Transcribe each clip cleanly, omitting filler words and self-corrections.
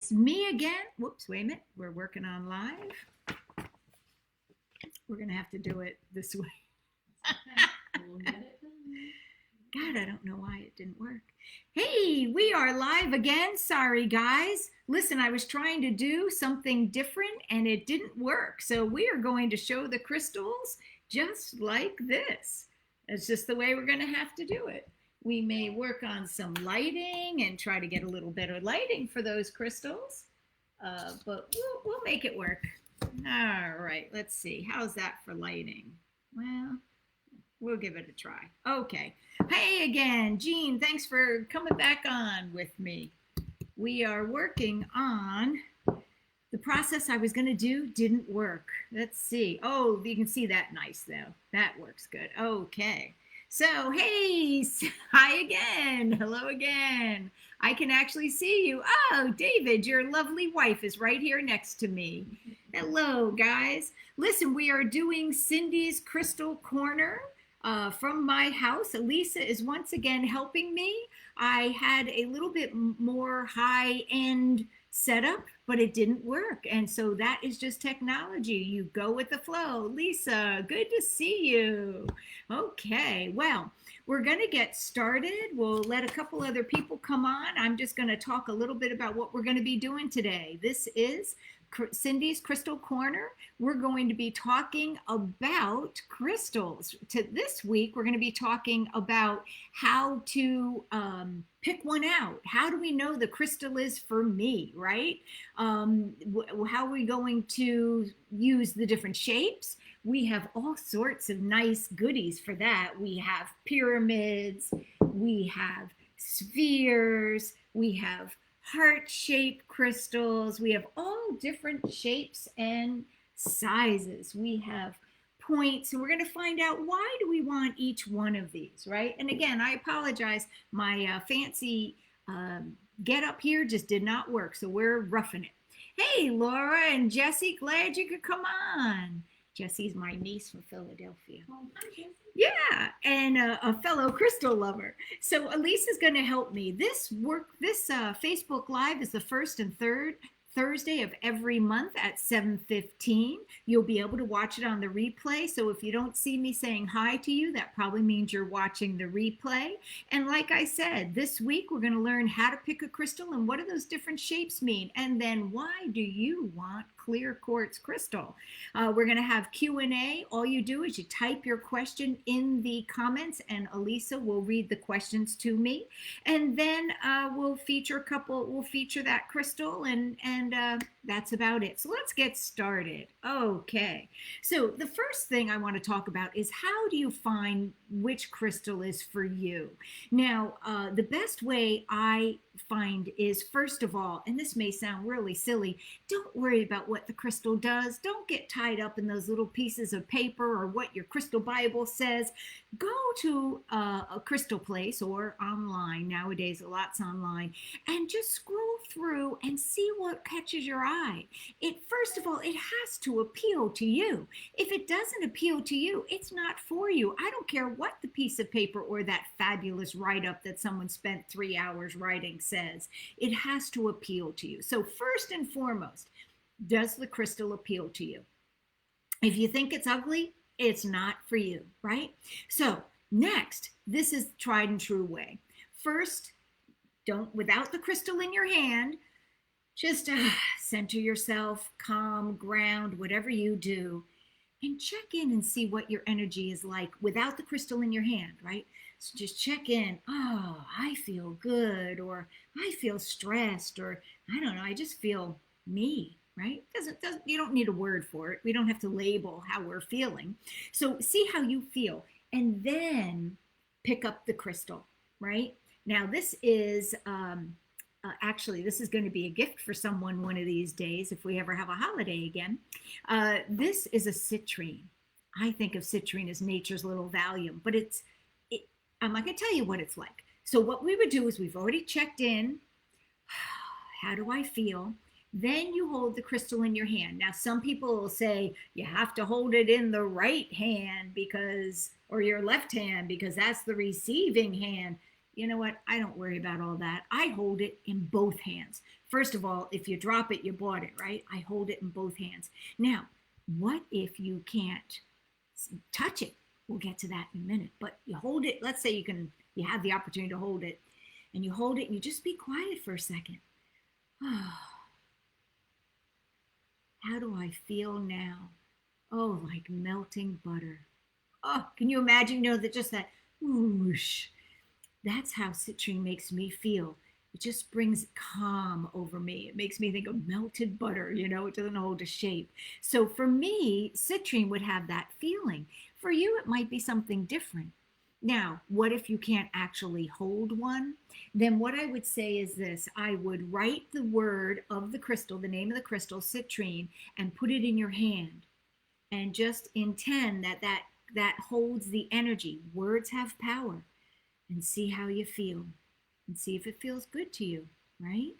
It's me again. Whoops, wait a minute. We're working on live. We're going to have to do it this way. We'll get it done. God, I don't know why it didn't work. Hey, we are live again. Sorry, guys. Listen, I was trying to do something different and it didn't work. So we are going to show the crystals just like this. It's just the way we're going to have to do it. We may work on some lighting and try to get a little better lighting for those crystals, but we'll make it work. All right, let's see. How's that for lighting? Well, we'll give it a try. Okay. Hey again, Jean, thanks for coming back on with me. We are working on the process I was going to do didn't work. Let's see. Oh, you can see that nice though. That works good. Okay. So, hey, hi again. Hello again. I can actually see you. Oh, David, your lovely wife is right here next to me. Hello, guys. Listen, we are doing Cindy's Crystal Corner from my house. Elisa is once again helping me. I had a little bit more high-end setup, but it didn't work. And so that is just technology. You go with the flow. Lisa, good to see you. Okay, well, we're going to get started. We'll let a couple other people come on. I'm just going to talk a little bit about what we're going to be doing today. This is Cindy's Crystal Corner. We're going to be talking about crystals. This week, we're going to be talking about how to pick one out. How do we know the crystal is for me, right? How are we going to use the different shapes? We have all sorts of nice goodies for that. We have pyramids, we have spheres, we have heart-shaped crystals. We have all different shapes and sizes. We have points, and we're going to find out why do we want each one of these, right? And again, I apologize. My fancy get up here just did not work, so we're roughing it. Hey, Laura and Jessie, glad you could come on. Jessie's my niece from Philadelphia. Oh, hi, Jessie. Yeah, and a fellow crystal lover. So Elise is going to help me. This Facebook Live is the first and third Thursday of every month at 7:15. You'll be able to watch it on the replay. So if you don't see me saying hi to you, that probably means you're watching the replay. And like I said, this week we're going to learn how to pick a crystal and what do those different shapes mean. And then why do you want clear quartz crystal? We're going to have Q&A. All you do is you type your question in the comments and Elisa will read the questions to me. And then we'll feature that crystal and that's about it. So let's get started. Okay. So the first thing I want to talk about is how do you find which crystal is for you? Now, the best way I find is, first of all, and this may sound really silly, don't worry about what the crystal does. Don't get tied up in those little pieces of paper or what your crystal Bible says. Go to a crystal place or online, nowadays a lot's online, and just scroll through and see what catches your eye. First of all, it has to appeal to you. If it doesn't appeal to you, it's not for you. I don't care what the piece of paper or that fabulous write-up that someone spent 3 hours writing says. It has to appeal to you. So first and foremost, does the crystal appeal to you? If you think it's ugly, it's not for you, right? So next, this is tried and true way. First, without the crystal in your hand, just center yourself, calm, ground, whatever you do, and check in and see what your energy is like without the crystal in your hand, right? So just check in. Oh, I feel good, or I feel stressed, or I don't know, I just feel me, right? You don't need a word for it. We don't have to label how we're feeling. So see how you feel, and then pick up the crystal, right? Now this is actually, this is going to be a gift for someone one of these days if we ever have a holiday again. This is a citrine. I think of citrine as nature's little Valium, but I'm not going to tell you what it's like. So what we would do is we've already checked in. How do I feel? Then you hold the crystal in your hand. Now, some people will say you have to hold it in the right hand or your left hand because that's the receiving hand. you know what? I don't worry about all that. I hold it in both hands. First of all, if you drop it, you bought it, right? I hold it in both hands. Now, what if you can't touch it? We'll get to that in a minute. But you hold it. Let's say you have the opportunity to hold it, and you hold it, and you just be quiet for a second. How do I feel now? Oh, like melting butter. Oh, can you imagine? That just that whoosh. That's how citrine makes me feel. It just brings calm over me. It makes me think of melted butter. It doesn't hold a shape. So for me, citrine would have that feeling. For you, it might be something different. Now, what if you can't actually hold one? Then what I would say is this. I would write the word of the crystal, the name of the crystal, citrine, and put it in your hand. And just intend that holds the energy. Words have power. And see how you feel. And see if it feels good to you, right?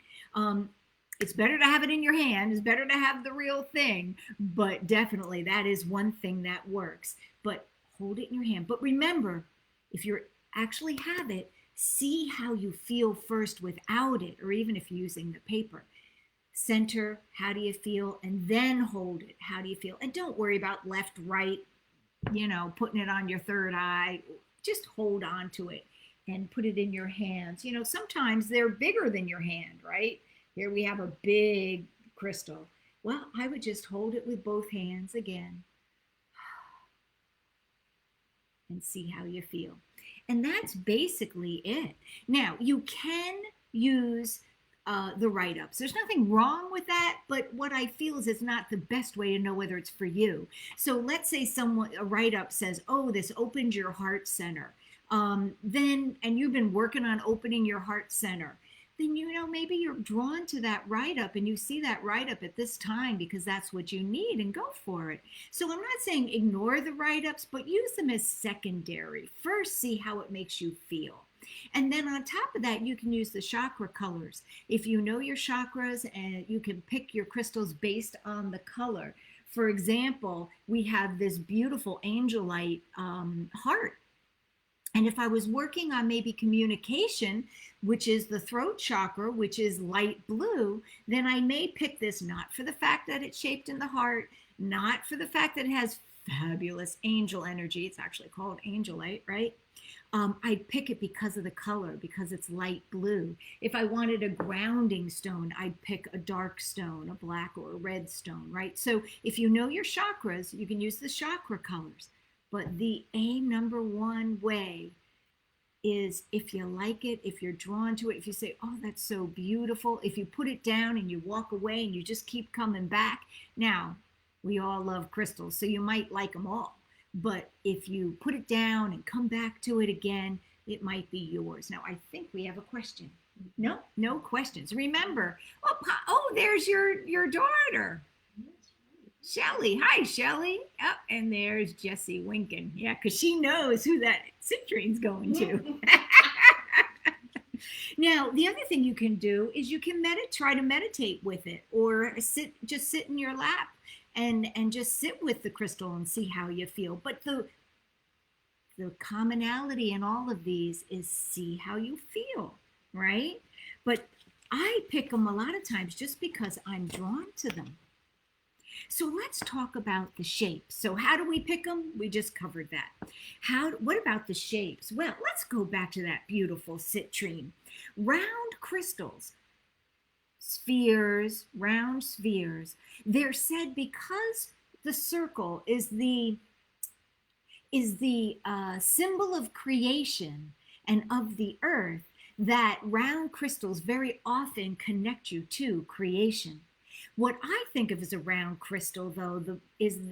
It's better to have it in your hand. It's better to have the real thing. But definitely that is one thing that works. But hold it in your hand. But remember, if you actually have it, see how you feel first without it, or even if you're using the paper. Center, how do you feel? And then hold it. How do you feel? And don't worry about left, right, putting it on your third eye. Just hold on to it and put it in your hands. Sometimes they're bigger than your hand, right? Here we have a big crystal. Well, I would just hold it with both hands again and see how you feel. And that's basically it. Now, you can use the write-ups. There's nothing wrong with that, but what I feel is it's not the best way to know whether it's for you. So let's say a write-up says, oh, this opens your heart center. And you've been working on opening your heart center. Then, maybe you're drawn to that write-up and you see that write-up at this time because that's what you need, and go for it. So I'm not saying ignore the write-ups, but use them as secondary. First, see how it makes you feel. And then on top of that, you can use the chakra colors. If you know your chakras, and you can pick your crystals based on the color. For example, we have this beautiful angelite heart. And if I was working on maybe communication, which is the throat chakra, which is light blue, then I may pick this not for the fact that it's shaped in the heart, not for the fact that it has fabulous angel energy. It's actually called angelite, right? I'd pick it because of the color, because it's light blue. If I wanted a grounding stone, I'd pick a dark stone, a black or a red stone, right? So if you know your chakras, you can use the chakra colors. But the number one way is, if you like it, if you're drawn to it, if you say, oh, that's so beautiful, if you put it down and you walk away and you just keep coming back. Now, we all love crystals, so you might like them all. But if you put it down and come back to it again, it might be yours. Now, I think we have a question. No questions. Remember, there's your daughter. Shelly. Hi, Shelly. Oh, and there's Jessie winking. Yeah, because she knows who that citrine's going to. Now, the other thing you can do is you can try to meditate with it, or just sit in your lap and just sit with the crystal and see how you feel. But the commonality in all of these is see how you feel, right? But I pick them a lot of times just because I'm drawn to them. So let's talk about the shapes. So how do we pick them? We just covered that. What about the shapes? Well, let's go back to that beautiful citrine. Round crystals, spheres, round spheres. They're said because the circle is the symbol of creation and of the earth, that round crystals very often connect you to creation. What I think of as a round crystal, though,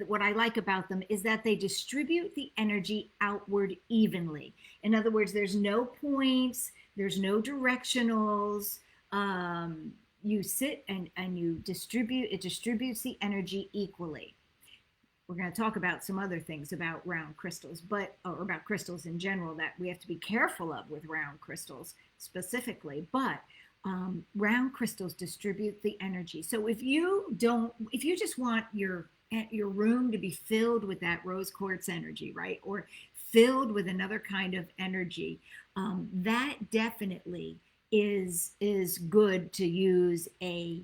what I like about them is that they distribute the energy outward evenly. In other words, there's no points, there's no directionals. You sit and it distributes the energy equally. We're going to talk about some other things about round crystals, or about crystals in general, that we have to be careful of with round crystals specifically. But round crystals distribute the energy. So if you just want your room to be filled with that rose quartz energy, right, or filled with another kind of energy, that definitely is good to use a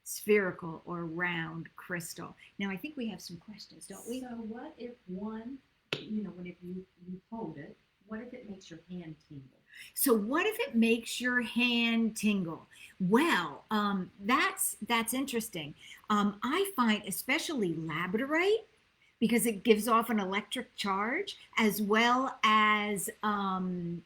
spherical or round crystal. Now I think we have some questions, don't we? So what if one, when if you hold it, what if it makes your hand tingle? So what if it makes your hand tingle? Well, that's interesting. I find especially labradorite because it gives off an electric charge, as well as some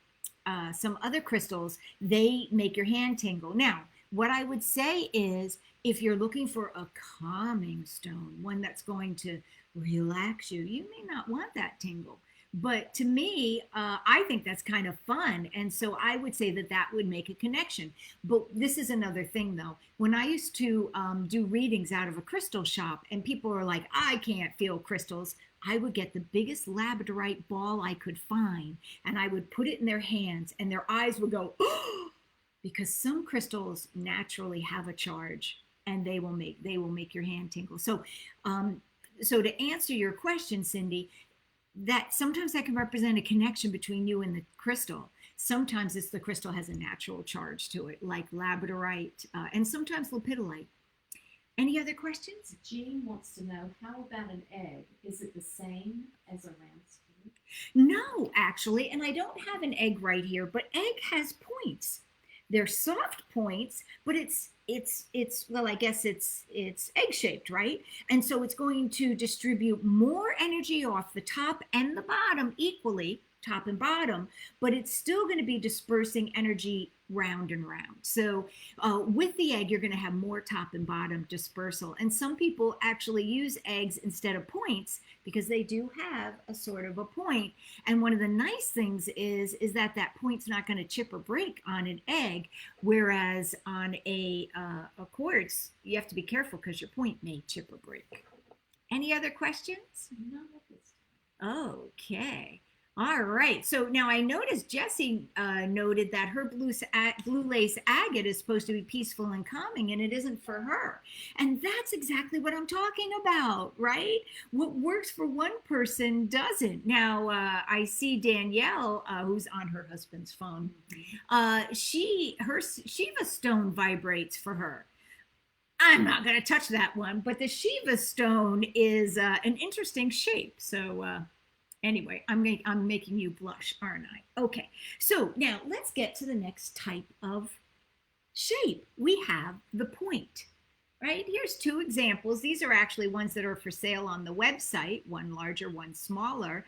other crystals. They make your hand tingle. Now, what I would say is, if you're looking for a calming stone, one that's going to relax you, you may not want that tingle. But to me, I think that's kind of fun. And so I would say that that would make a connection. But this is another thing, though. When I used to do readings out of a crystal shop and people were like, I can't feel crystals, I would get the biggest labradorite ball I could find and I would put it in their hands and their eyes would go, oh, because some crystals naturally have a charge and they will make your hand tingle. So to answer your question, Cindy, that sometimes that can represent a connection between you and the crystal. Sometimes it's the crystal has a natural charge to it, like labradorite, and sometimes lepidolite. Any other questions? Jean wants to know, how about an egg? Is it the same as a round sphere? No, actually, and I don't have an egg right here, but egg has points. They're soft points, but it's well, I guess it's egg shaped, right? And so it's going to distribute more energy off the top and the bottom equally, top and bottom, but it's still going to be dispersing energy round and round. So with the egg, you're going to have more top and bottom dispersal. And some people actually use eggs instead of points because they do have a sort of a point. And one of the nice things is that that point's not going to chip or break on an egg, whereas on a quartz, you have to be careful because your point may chip or break. Any other questions? Not at this time. Okay. All right. So now I noticed Jessie noted that her blue lace agate is supposed to be peaceful and calming, and it isn't for her. And that's exactly what I'm talking about, right? What works for one person doesn't. Now I see Danielle, who's on her husband's phone. Her Shiva stone vibrates for her. I'm not going to touch that one, but the Shiva stone is an interesting shape. So. Anyway, I'm making you blush, aren't I? Okay, so now let's get to the next type of shape. We have the point, right? Here's two examples. These are actually ones that are for sale on the website, one larger, one smaller.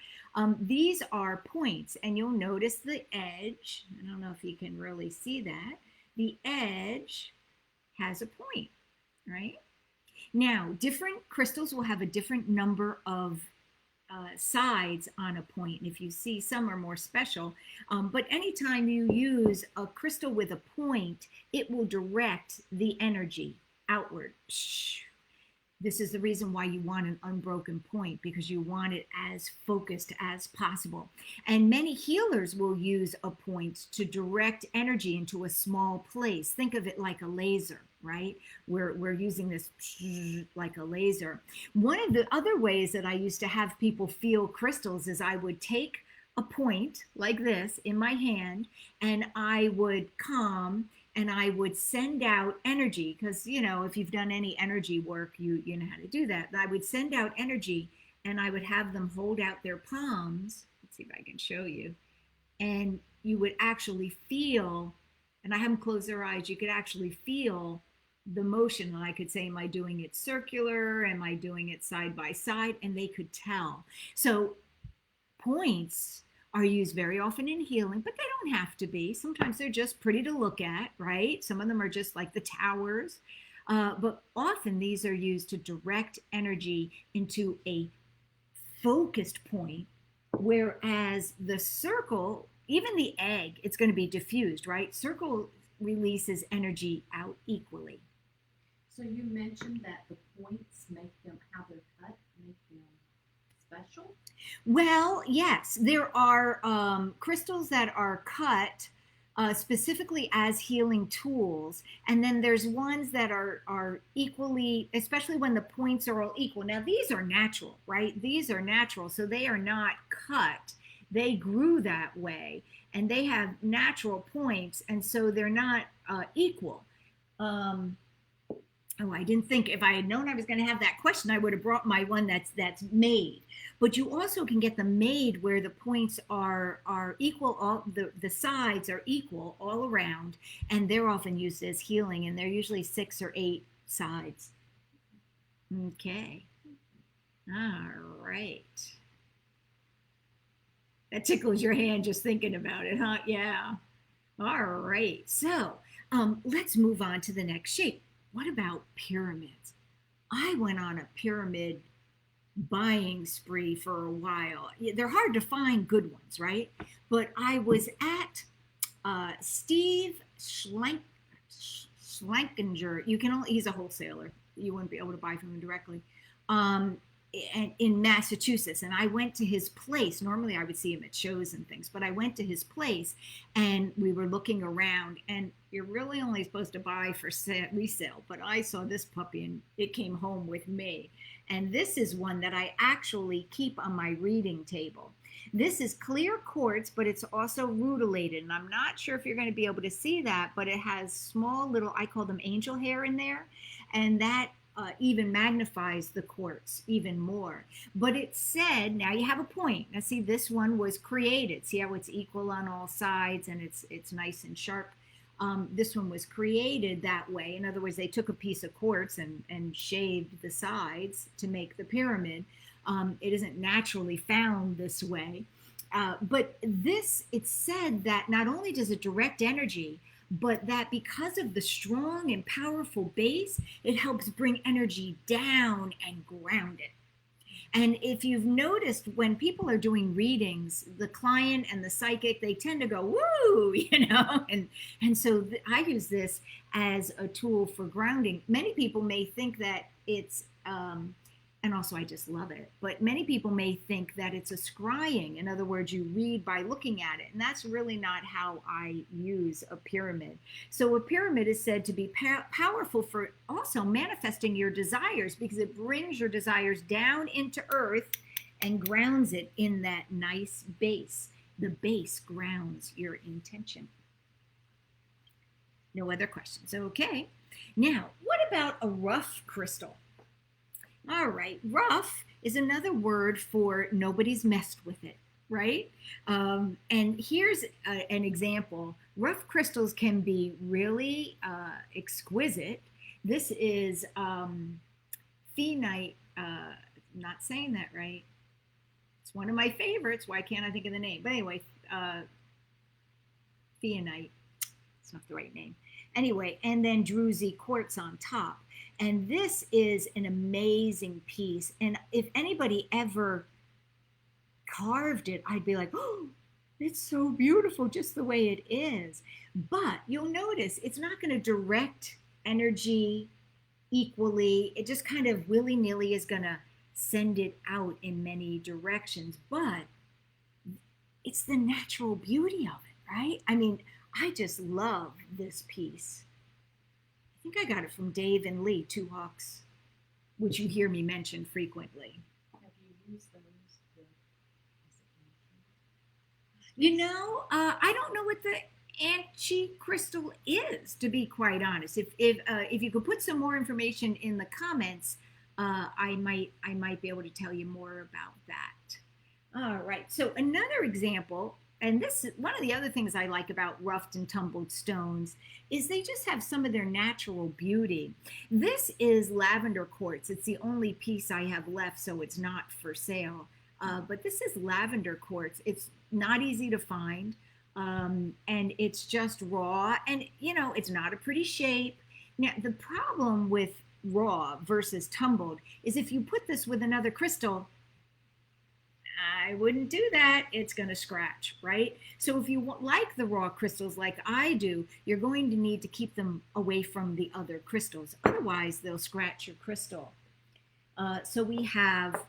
These are points, and you'll notice the edge. I don't know if you can really see that. The edge has a point, right? Now, different crystals will have a different number of sides on a point. And if you see, some are more special, but anytime you use a crystal with a point, it will direct the energy outward. This is the reason why you want an unbroken point, because you want it as focused as possible. And many healers will use a point to direct energy into a small place. Think of it like a laser, right? We're using this like a laser. One of the other ways that I used to have people feel crystals is I would take a point like this in my hand and I would calm and I would send out energy, because if you've done any energy work, you know how to do that. I would send out energy and I would have them hold out their palms. Let's see if I can show you. And you would actually feel, and I have them close their eyes, you could actually feel the motion. And I could say, am I doing it circular? Am I doing it side by side? And they could tell. So points are used very often in healing, but they don't have to be. Sometimes they're just pretty to look at, right? Some of them are just like the towers. But often these are used to direct energy into a focused point, whereas the circle, even the egg, it's going to be diffused, right? Circle releases energy out equally. So you mentioned that the points make them, how they're cut, make them special? Well, yes, there are crystals that are cut specifically as healing tools, and then there's ones that are equally, especially when the points are all equal. Now these are natural, right? These are natural, so they are not cut. They grew that way, and they have natural points, and so they're not equal. Um, Oh, I didn't think, if I had known I was going to have that question, I would have brought my one that's made. But you also can get them made where the points are equal, all the sides are equal all around, and they're often used as healing, and they're usually 6 or 8 sides. Okay. All right. That tickles your hand just thinking about it, huh? Yeah. All right. So let's move on to the next shape. What about pyramids? I went on a pyramid buying spree for a while. They're hard to find good ones, right? But I was at Steve Schlankinger. You can only, he's a wholesaler. You wouldn't be able to buy from him directly. Um, in Massachusetts, and I went to his place. Normally I would see him at shows and things, but I went to his place and we were looking around, and you're really only supposed to buy for resale, but I saw this puppy and it came home with me. And this is one that I actually keep on my reading table. This is clear quartz, but it's also rutilated, and I'm not sure if you're going to be able to see that, but it has small little, I call them angel hair in there, and that even magnifies the quartz even more. But it said, now you have a point. Now see, this one was created. See how it's equal on all sides and it's nice and sharp. This one was created that way. In other words, they took a piece of quartz and shaved the sides to make the pyramid. It isn't naturally found this way. But this, it said that not only does it direct energy, but that because of the strong and powerful base, it helps bring energy down and ground it. And if you've noticed, when people are doing readings, the client and the psychic, they tend to go, woo, and so I use this as a tool for grounding. Many people may think that it's, and also I just love it, but many people may think that it's a scrying. In other words, you read by looking at it, and that's really not how I use a pyramid. So a pyramid is said to be powerful for also manifesting your desires, because it brings your desires down into earth and grounds it in that nice base. The base grounds your intention. No other questions. Okay. Now, what about a rough crystal? All right, rough is another word for nobody's messed with it, right? And here's an example. Rough crystals can be really exquisite. This is phenite, not saying that right. It's one of my favorites. Why can't I think of the name? But anyway, phenite, it's not the right name. Anyway, and then druzy quartz on top. And this is an amazing piece. And if anybody ever carved it, I'd be like, oh, it's so beautiful just the way it is. But you'll notice it's not going to direct energy equally. It just kind of willy-nilly is going to send it out in many directions. But it's the natural beauty of it, right? I mean, I just love this piece. I think I got it from Dave and Lee, Two Hawks, which you hear me mention frequently. Have you used those? I don't know what the anchi crystal is, to be quite honest. If you could put some more information in the comments, I might be able to tell you more about that. All right. So another example. And this is one of the other things I like about roughed and tumbled stones, is they just have some of their natural beauty. This is lavender quartz. It's the only piece I have left, so it's not for sale. But this is lavender quartz. It's not easy to find, and it's just raw. And, it's not a pretty shape. Now, the problem with raw versus tumbled is if you put this with another crystal, I wouldn't do that. It's going to scratch, right? So if you like the raw crystals like I do, you're going to need to keep them away from the other crystals. Otherwise, they'll scratch your crystal. So we have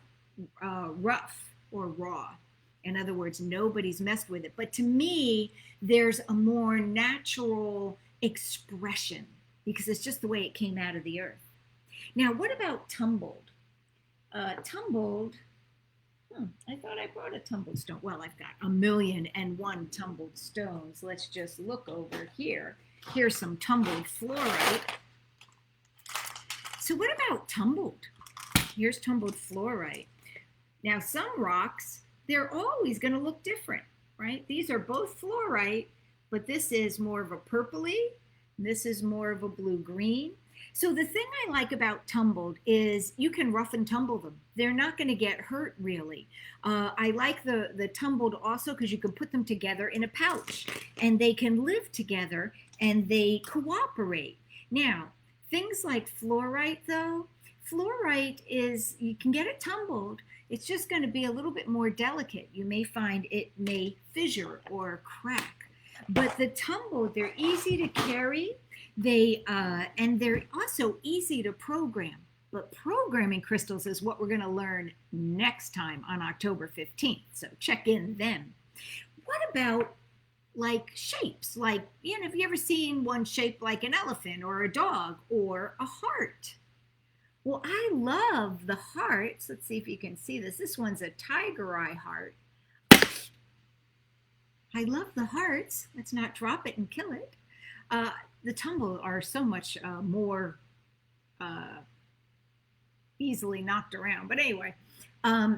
rough or raw. In other words, nobody's messed with it. But to me, there's a more natural expression because it's just the way it came out of the earth. Now, what about tumbled? Tumbled, I thought I brought a tumbled stone. Well, I've got 1,000,001 tumbled stones. Let's just look over here. Here's some tumbled fluorite. So what about tumbled? Here's tumbled fluorite. Now, some rocks, they're always going to look different, right? These are both fluorite, but this is more of a purpley, and this is more of a blue-green. So the thing I like about tumbled is you can rough and tumble them. They're not going to get hurt, really. I like the tumbled also because you can put them together in a pouch, and they can live together, and they cooperate. Now, things like fluorite, though, fluorite is, you can get it tumbled. It's just going to be a little bit more delicate. You may find it may fissure or crack. But the tumbled, they're easy to carry. And they're also easy to program. But programming crystals is what we're going to learn next time on October 15th. So check in then. What about like shapes? Like, have you ever seen one shaped like an elephant or a dog or a heart? Well, I love the hearts. Let's see if you can see this. This one's a tiger eye heart. I love the hearts. Let's not drop it and kill it. The tumbled are so much more easily knocked around. But anyway,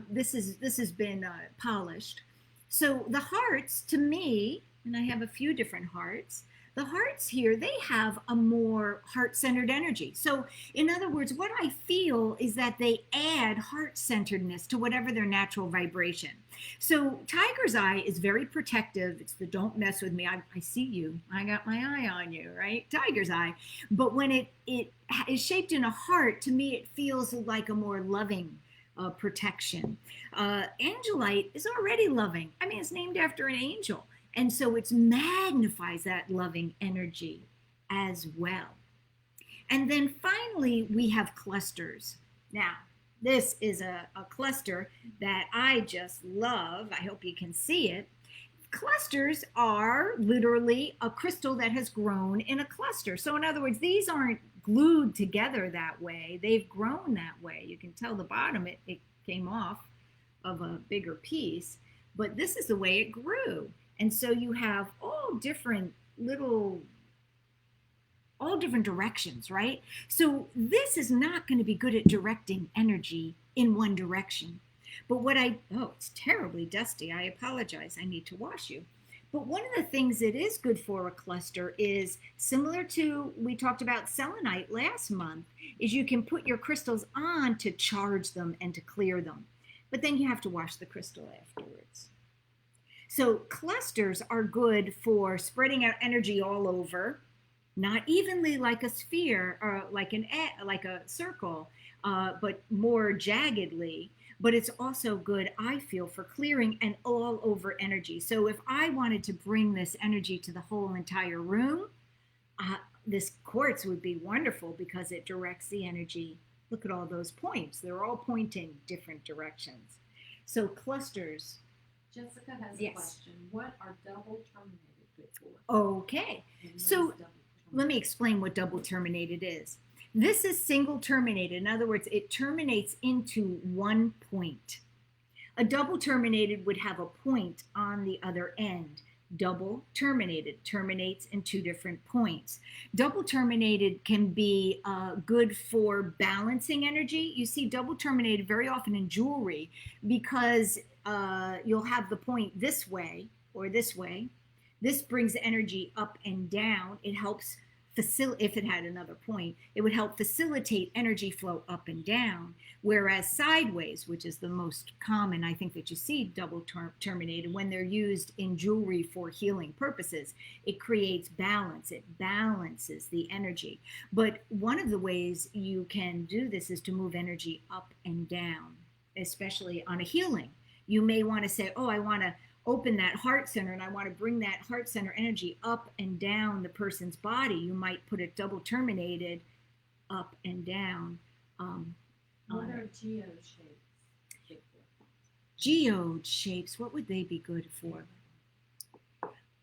this has been polished. So the hearts, to me, and I have a few different hearts, the hearts here, they have a more heart-centered energy. So in other words, what I feel is that they add heart-centeredness to whatever their natural vibration. So tiger's eye is very protective. It's the don't mess with me. I see you. I got my eye on you, right? Tiger's eye. But when it is shaped in a heart, to me, it feels like a more loving protection. Angelite is already loving. I mean, it's named after an angel. And so it magnifies that loving energy as well. And then finally, we have clusters. Now, this is a cluster that I just love. I hope you can see it. Clusters are literally a crystal that has grown in a cluster. So in other words, these aren't glued together that way. They've grown that way. You can tell the bottom, it came off of a bigger piece. But this is the way it grew. And so you have all different directions, right? So this is not going to be good at directing energy in one direction. But it's terribly dusty. I apologize. I need to wash you. But one of the things that is good for a cluster is similar to, we talked about selenite last month, is you can put your crystals on to charge them and to clear them. But then you have to wash the crystal afterwards. So clusters are good for spreading out energy all over, not evenly like a sphere or like a circle, but more jaggedly. But it's also good, I feel, for clearing and all over energy. So if I wanted to bring this energy to the whole entire room, this quartz would be wonderful because it directs the energy. Look at all those points. They're all pointing different directions. So clusters. Jessica has a question. What are double terminated good for? Okay. So let me explain what double terminated is. This is single terminated. In other words, it terminates into one point. A double terminated would have a point on the other end. Double terminated terminates in two different points. Double terminated can be good for balancing energy. You see double terminated very often in jewelry because you'll have the point this way or this way. This brings energy up and down. It helps if it had another point, it would help facilitate energy flow up and down. Whereas sideways, which is the most common, I think, that you see double terminated when they're used in jewelry for healing purposes, it creates balance. It balances the energy. But one of the ways you can do this is to move energy up and down, especially on a healing. You may want to say, oh, I want to open that heart center and I want to bring that heart center energy up and down the person's body. You might put it double terminated up and down. What are geode shapes? Geode shapes, what would they be good for?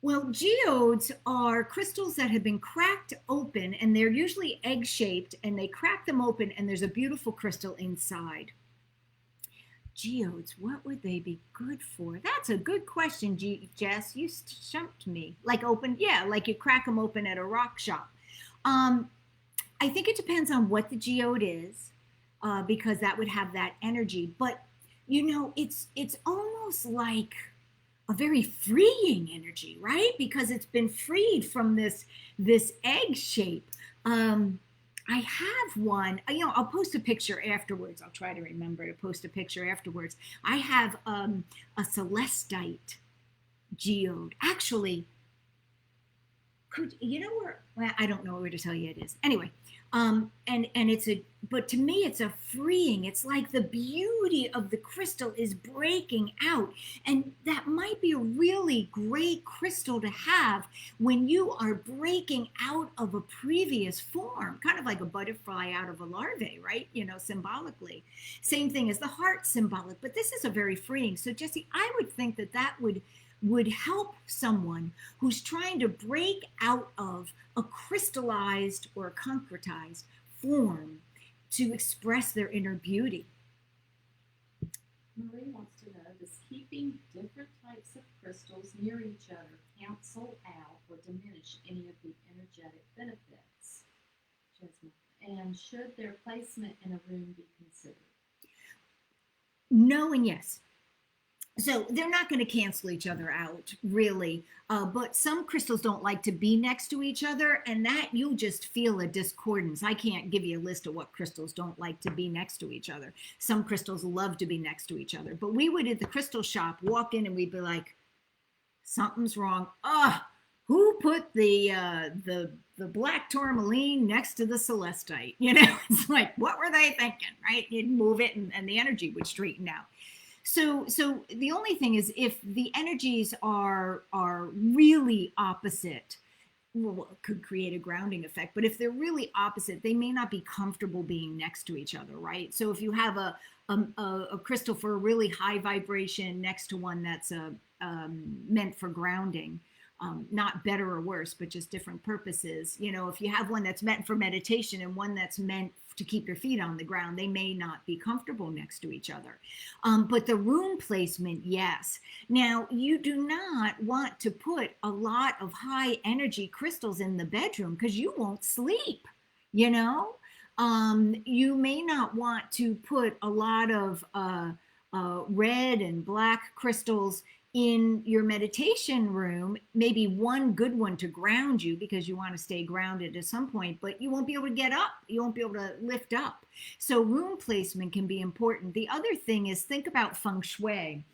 Well, geodes are crystals that have been cracked open, and they're usually egg-shaped, and they crack them open and there's a beautiful crystal inside. Geodes, what would they be good for? That's a good question, Jess. You stumped me. Like open, yeah, like you crack them open at a rock shop. Um, I think it depends on what the geode is, because that would have that energy. But it's almost like a very freeing energy, right? Because it's been freed from this egg shape. Um, I have one. I'll post a picture afterwards. I'll try to remember to post a picture afterwards. I have a celestite geode. Actually, could you know where? Well, I don't know where to tell you it is. Anyway, and it's a, but to me it's a freeing. It's like the beauty of the crystal is breaking out, and that might be a really great crystal to have when you are breaking out of a previous form, kind of like a butterfly out of a larvae, right? Symbolically. Same thing as the heart symbolic, but this is a very freeing. So Jesse, I would think that would help someone who's trying to break out of a crystallized or a concretized form to express their inner beauty. Marie wants to know, does keeping different types of crystals near each other cancel out or diminish any of the energetic benefits? And should their placement in a room be considered? No and yes. So they're not going to cancel each other out, really. But some crystals don't like to be next to each other, and that you'll just feel a discordance. I can't give you a list of what crystals don't like to be next to each other. Some crystals love to be next to each other. But we would, at the crystal shop, walk in and we'd be like, something's wrong. Who put the black tourmaline next to the celestite? It's like, what were they thinking, right? You'd move it and the energy would straighten out. So the only thing is, if the energies are really opposite, well, it could create a grounding effect. But if they're really opposite, they may not be comfortable being next to each other, right? So if you have a crystal for a really high vibration next to one that's meant for grounding, not better or worse, but just different purposes. If you have one that's meant for meditation and one that's meant to keep your feet on the ground, they may not be comfortable next to each other. But the room placement, yes. Now, you do not want to put a lot of high energy crystals in the bedroom because you won't sleep, you may not want to put a lot of red and black crystals in your meditation room, maybe one good one to ground you because you want to stay grounded at some point, but you won't be able to get up. You won't be able to lift up. So room placement can be important. The other thing is, think about feng shui.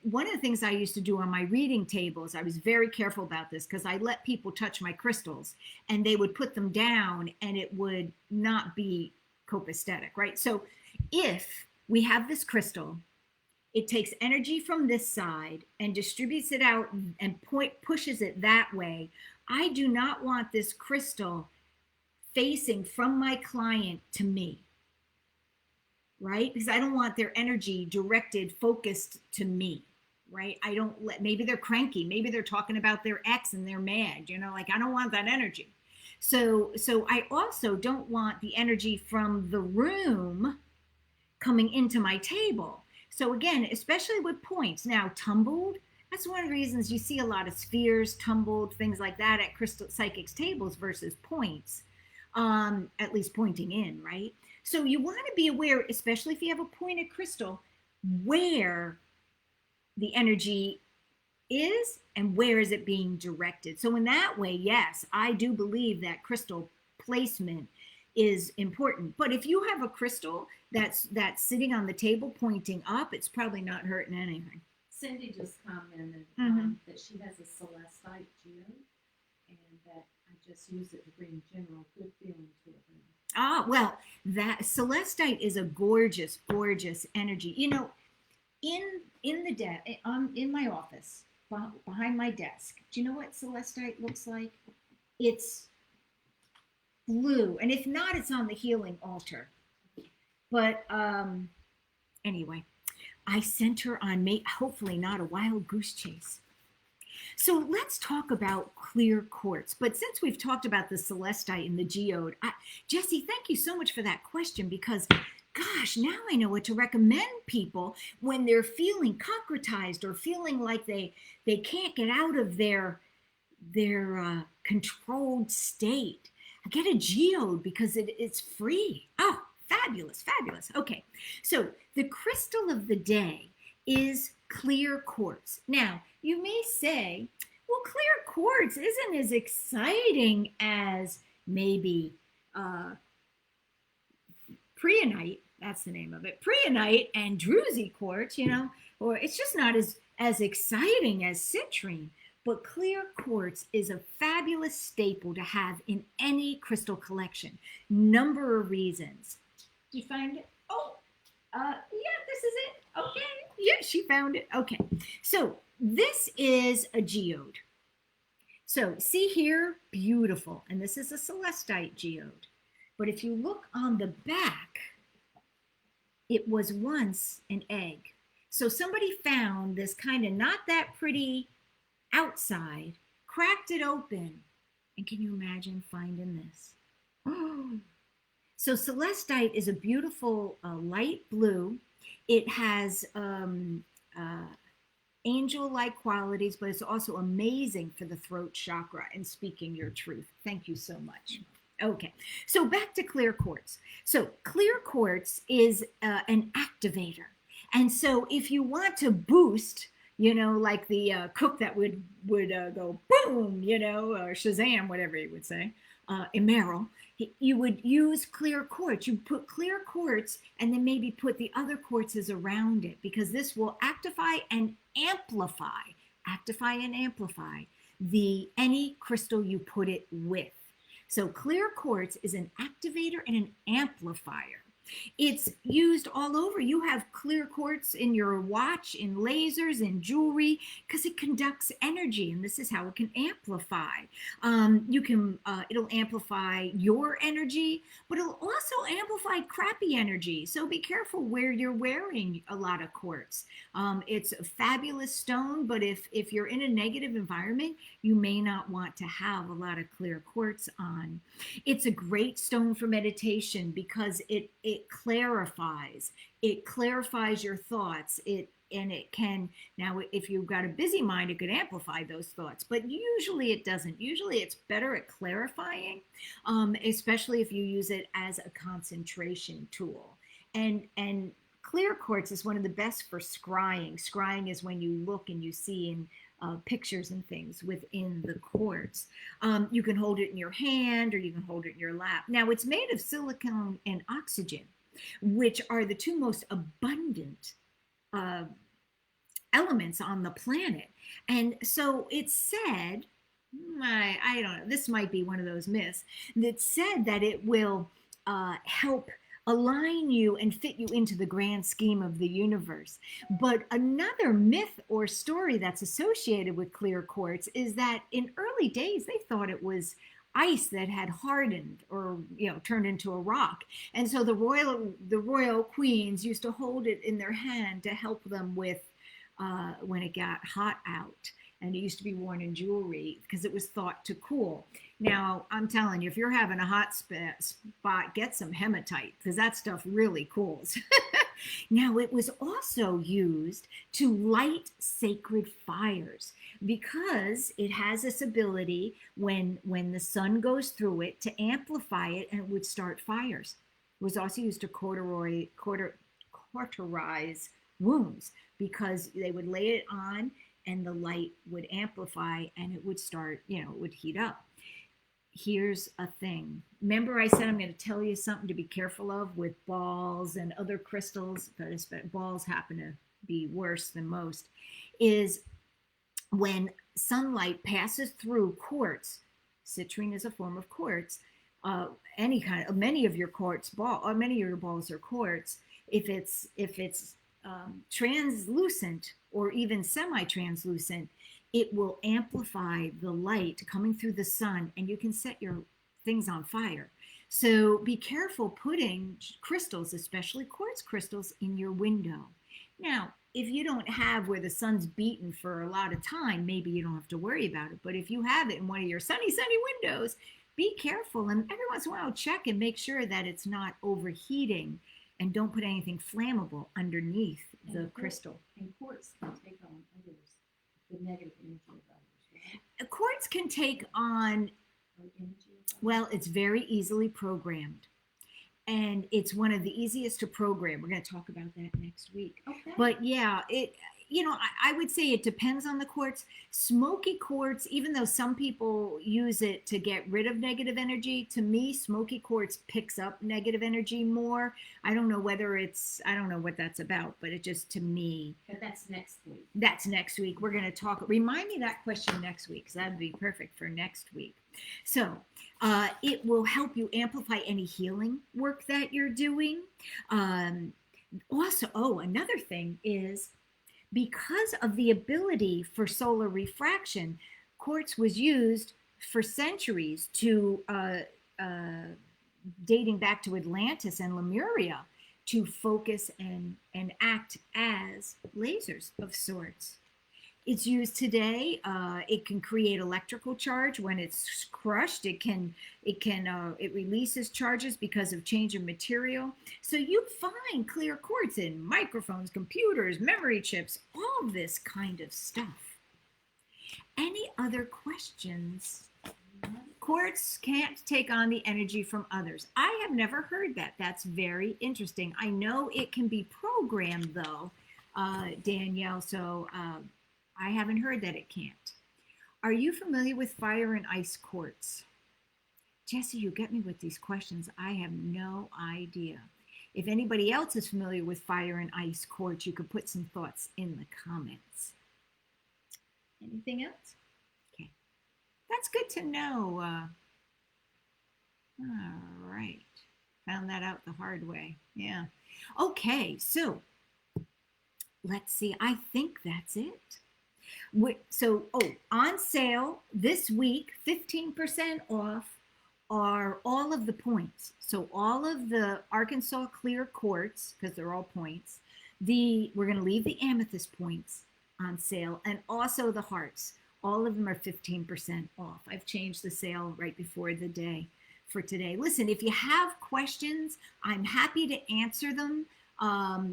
One of the things I used to do on my reading tables, I was very careful about this because I let people touch my crystals and they would put them down and it would not be copacetic, right? So if we have this crystal, it takes energy from this side and distributes it out and pushes it that way. I do not want this crystal facing from my client to me, right? Because I don't want their energy directed, focused to me, right? Maybe they're cranky. Maybe they're talking about their ex and they're mad, I don't want that energy. So I also don't want the energy from the room coming into my table. So again, especially with points. Now, tumbled, that's one of the reasons you see a lot of spheres, tumbled, things like that at crystal psychics tables versus points, at least pointing in, right? So you want to be aware, especially if you have a pointed crystal, where the energy is and where is it being directed. So in that way, yes, I do believe that crystal placement is important. But if you have a crystal that's sitting on the table pointing up, it's probably not hurting anything. Cindy just commented that she has a celestite geode and that I just use it to bring general good feeling to a room. Well, that celestite is a gorgeous, gorgeous energy. In my office, behind my desk, do you know what celestite looks like? It's blue, and if not, it's on the healing altar. But anyway, I sent her on hopefully not a wild goose chase. So let's talk about clear quartz. But since we've talked about the celestite and the geode, Jesse, thank you so much for that question, because gosh, now I know what to recommend people when they're feeling concretized or feeling like they can't get out of their controlled state. Get a geode because it's free. Oh, fabulous, fabulous. Okay, so the crystal of the day is clear quartz. Now, you may say, well, clear quartz isn't as exciting as maybe preonite, that's the name of it, preonite and druzy quartz, or it's just not as exciting as citrine. But clear quartz is a fabulous staple to have in any crystal collection. Number of reasons. Did you find it? Oh, yeah, this is it. Okay, yeah, she found it. Okay, so this is a geode. So see here, beautiful. And this is a celestite geode. But if you look on the back, it was once an egg. So somebody found this kind of not that pretty outside, cracked it open, and can you imagine finding this? So celestite is a beautiful light blue. It has angel-like qualities, but it's also amazing for the throat chakra and speaking your truth. Thank you so much. Okay, so back to clear quartz. So clear quartz is an activator. And so if you want to boost, like the cook that would go boom, or Shazam, whatever you would say, Emerald, you would use clear quartz. You put clear quartz and then maybe put the other quartzes around it, because this will actify and amplify any crystal you put it with. So clear quartz is an activator and an amplifier. It's used all over. You have clear quartz in your watch, in lasers, in jewelry, because it conducts energy, and this is how it can amplify. It'll amplify your energy, but it'll also amplify crappy energy. So be careful where you're wearing a lot of quartz. It's a fabulous stone, but if you're in a negative environment, you may not want to have a lot of clear quartz on. It's a great stone for meditation because it clarifies your thoughts. And it can, now if you've got a busy mind, it could amplify those thoughts, but usually it doesn't. Usually it's better at clarifying, especially if you use it as a concentration tool. And clear quartz is one of the best for scrying. Scrying is when you look and you see in pictures and things within the quartz. You can hold it in your hand or you can hold it in your lap. Now it's made of silicon and oxygen, which are the two most abundant elements on the planet. And so it's said, I don't know, this might be one of those myths, that said that it will help align you and fit you into the grand scheme of the universe. But another myth or story that's associated with clear quartz is that in early days, they thought it was ice that had hardened or turned into a rock. And so the royal queens used to hold it in their hand to help them with when it got hot out. And it used to be worn in jewelry because it was thought to cool. Now, I'm telling you, if you're having a hot spot, get some hematite because that stuff really cools. Now, it was also used to light sacred fires because it has this ability when the sun goes through it to amplify it, and it would start fires. It was also used to cauterize wounds because they would lay it on and the light would amplify and it would start, it would heat up. Here's a thing. Remember I said I'm going to tell you something to be careful of with balls and other crystals, but balls happen to be worse than most, is when sunlight passes through quartz. Citrine is a form of quartz. Many of your balls are quartz. If it's translucent or even semi-translucent, it will amplify the light coming through the sun and you can set your things on fire. So be careful putting crystals, especially quartz crystals, in your window. Now, if you don't have where the sun's beaten for a lot of time, maybe you don't have to worry about it. But if you have it in one of your sunny windows, be careful and every once in a while check and make sure that it's not overheating And don't put anything flammable underneath the And crystal. And quartz can take on others, the negative energy of others, right? A quartz can take on, Or energy of others. well, it's very easily programmed. And it's one of the easiest to program. We're going to talk about that next week. Okay. But yeah, I would say it depends on the quartz. Smoky quartz, even though some people use it to get rid of negative energy, to me, smoky quartz picks up negative energy more. I don't know what that's about, but it just, to me, But that's next week. that's next week. We're going to talk. Remind me that question next week, because that'd be perfect for next week. So it will help you amplify any healing work that you're doing. Also, another thing is, because of the ability for solar refraction, quartz was used for centuries to dating back to Atlantis and Lemuria to focus and act as lasers of sorts. It's used today. It can create electrical charge when it's crushed. It releases charges because of change of material. So you find clear quartz in microphones, computers, memory chips, all this kind of stuff. Any other questions? Quartz can't take on the energy from others. I have never heard that. That's very interesting. I know it can be programmed though, Danielle. So I haven't heard that it can't. Are you familiar with fire and ice quartz? Jesse, you get me with these questions. I have no idea. If anybody else is familiar with fire and ice quartz, you could put some thoughts in the comments. Anything else? Okay. That's good to know. All right. Found that out the hard way. Yeah. Okay, so let's see. I think that's it. On sale this week, 15% off are all of the points. So all of the Arkansas Clear Quartz, because they're all points. We're going to leave the amethyst points on sale, and also the hearts. All of them are 15% off. I've changed the sale right before the day for today. Listen, if you have questions, I'm happy to answer them.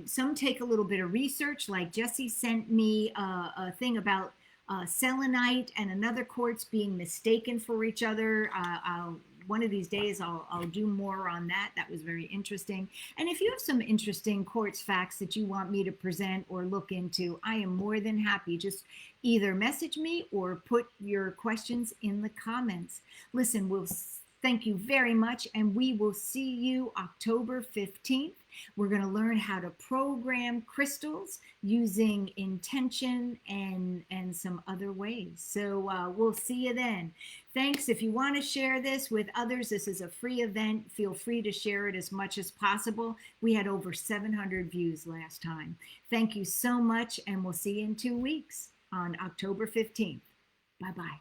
Some take a little bit of research, like Jesse sent me a thing about selenite and another quartz being mistaken for each other. One of these days I'll do more on that. That was very interesting. And if you have some interesting quartz facts that you want me to present or look into, I am more than happy. Just either message me or put your questions in the comments. Listen, thank you very much, and we will see you October 15th. We're going to learn how to program crystals using intention and some other ways. So we'll see you then. Thanks. If you want to share this with others, this is a free event. Feel free to share it as much as possible. We had over 700 views last time. Thank you so much, and we'll see you in 2 weeks on October 15th. Bye-bye.